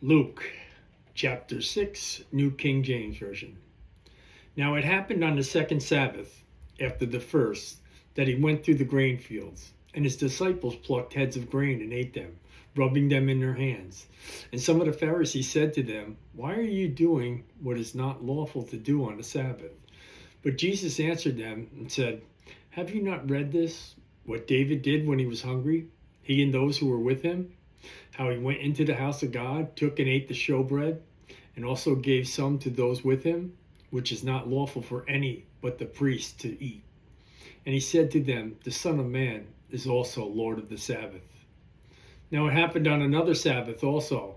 Luke chapter 6, New King James Version. Now it happened on the second Sabbath, after the first, that he went through the grain fields, and his disciples plucked heads of grain and ate them, rubbing them in their hands. And some of the Pharisees said to them, "Why are you doing what is not lawful to do on the Sabbath?" But Jesus answered them and said, "Have you not read this, what David did when he was hungry, he and those who were with him? How he went into the house of God, took and ate the showbread, and also gave some to those with him, which is not lawful for any but the priest to eat. And he said to them, the Son of Man is also Lord of the Sabbath." Now it happened on another Sabbath also,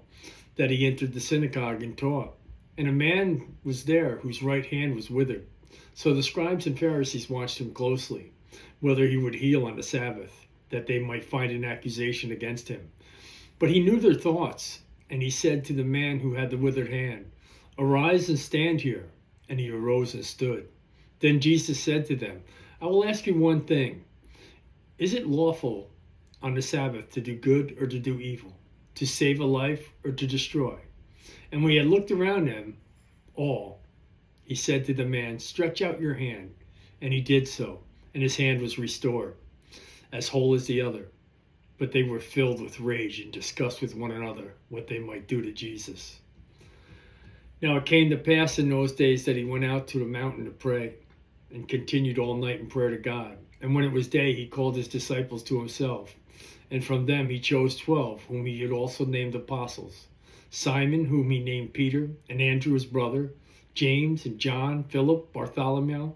that he entered the synagogue and taught. And a man was there whose right hand was withered. So the scribes and Pharisees watched him closely, whether he would heal on the Sabbath, that they might find an accusation against him. But he knew their thoughts, and he said to the man who had the withered hand, "Arise and stand here." And he arose and stood. Then Jesus said to them, "I will ask you one thing. Is it lawful on the Sabbath to do good or to do evil, to save a life or to destroy?" And when he had looked around them all, he said to the man, "Stretch out your hand." And he did so, and his hand was restored, as whole as the other. But they were filled with rage and discussed with one another what they might do to Jesus. Now it came to pass in those days that he went out to the mountain to pray, and continued all night in prayer to God. And when it was day, he called his disciples to himself, and from them he chose 12, whom he had also named apostles: Simon, whom he named Peter, and Andrew his brother, James and John, Philip, Bartholomew,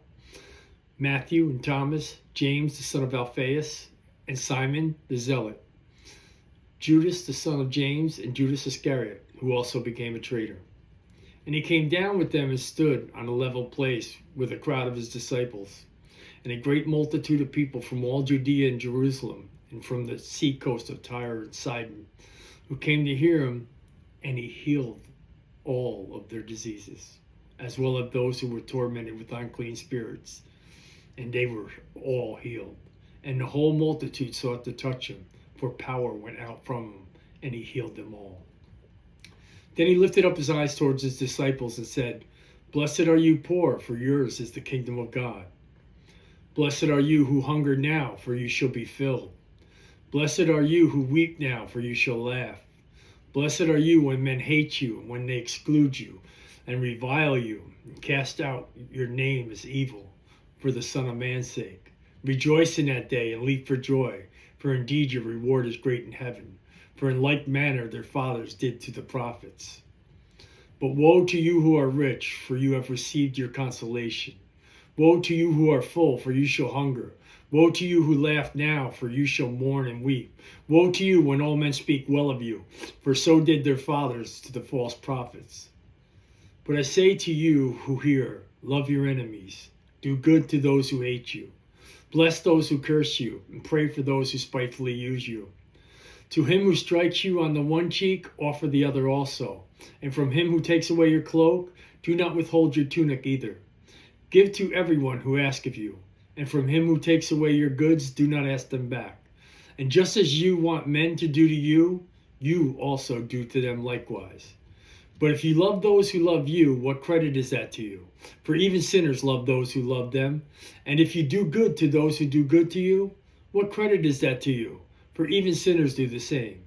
Matthew and Thomas, James the son of Alphaeus, and Simon the Zealot, Judas the son of James, and Judas Iscariot, who also became a traitor. And he came down with them and stood on a level place with a crowd of his disciples, and a great multitude of people from all Judea and Jerusalem, and from the sea coast of Tyre and Sidon, who came to hear him, and he healed all of their diseases, as well as those who were tormented with unclean spirits, and they were all healed. And the whole multitude sought to touch him, for power went out from him, and he healed them all. Then he lifted up his eyes towards his disciples and said, "Blessed are you poor, for yours is the kingdom of God. Blessed are you who hunger now, for you shall be filled. Blessed are you who weep now, for you shall laugh. Blessed are you when men hate you, and when they exclude you, and revile you, and cast out your name as evil, for the Son of Man's sake. Rejoice in that day and leap for joy, for indeed your reward is great in heaven. For in like manner their fathers did to the prophets. But woe to you who are rich, for you have received your consolation. Woe to you who are full, for you shall hunger. Woe to you who laugh now, for you shall mourn and weep. Woe to you when all men speak well of you, for so did their fathers to the false prophets. But I say to you who hear, love your enemies, do good to those who hate you. Bless those who curse you, and pray for those who spitefully use you. To him who strikes you on the one cheek, offer the other also. And from him who takes away your cloak, do not withhold your tunic either. Give to everyone who asks of you. And from him who takes away your goods, do not ask them back. And just as you want men to do to you, you also do to them likewise. But if you love those who love you, what credit is that to you? For even sinners love those who love them. And if you do good to those who do good to you, what credit is that to you? For even sinners do the same.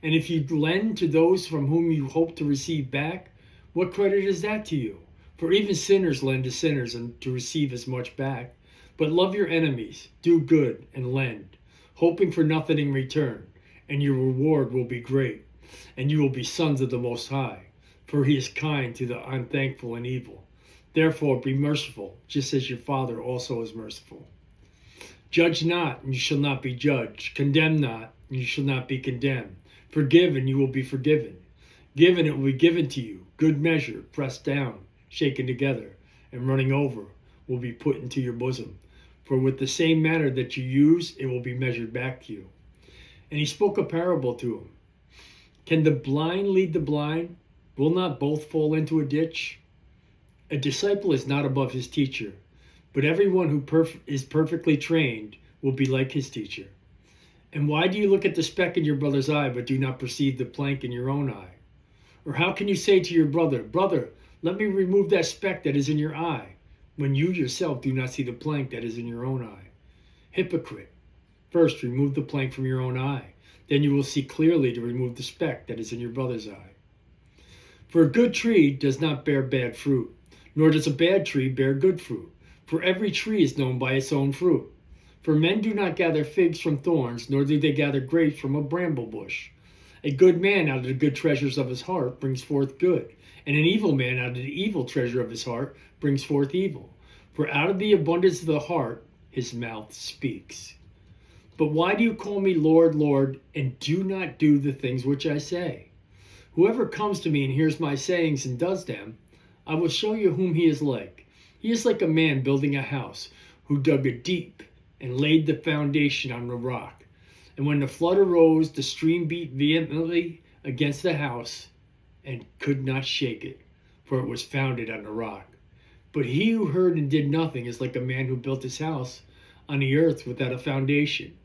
And if you lend to those from whom you hope to receive back, what credit is that to you? For even sinners lend to sinners and to receive as much back. But love your enemies, do good, and lend, hoping for nothing in return, and your reward will be great, and you will be sons of the Most High. For he is kind to the unthankful and evil. Therefore be merciful, just as your Father also is merciful. Judge not, and you shall not be judged. Condemn not, and you shall not be condemned. Forgive, and you will be forgiven. Give, and it will be given to you. Good measure, pressed down, shaken together, and running over, will be put into your bosom. For with the same manner that you use, it will be measured back to you. And he spoke a parable to him. Can the blind lead the blind? Will not both fall into a ditch? A disciple is not above his teacher, but everyone who is perfectly trained will be like his teacher. And why do you look at the speck in your brother's eye, but do not perceive the plank in your own eye? Or how can you say to your brother, Brother, let me remove that speck that is in your eye, when you yourself do not see the plank that is in your own eye? Hypocrite, first remove the plank from your own eye, then you will see clearly to remove the speck that is in your brother's eye. For a good tree does not bear bad fruit, nor does a bad tree bear good fruit. For every tree is known by its own fruit. For men do not gather figs from thorns, nor do they gather grapes from a bramble bush. A good man out of the good treasures of his heart brings forth good, and an evil man out of the evil treasure of his heart brings forth evil. For out of the abundance of the heart his mouth speaks. But why do you call me Lord, Lord, and do not do the things which I say? Whoever comes to me and hears my sayings and does them, I will show you whom he is like. He is like a man building a house, who dug a deep and laid the foundation on the rock. And when the flood arose, the stream beat vehemently against the house and could not shake it, for it was founded on the rock. But he who heard and did nothing is like a man who built his house on the earth without a foundation,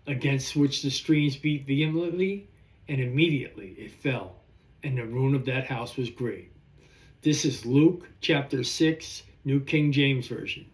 against which the streams beat vehemently, and immediately it fell, and the ruin of that house was great. This is Luke chapter 6, New King James Version.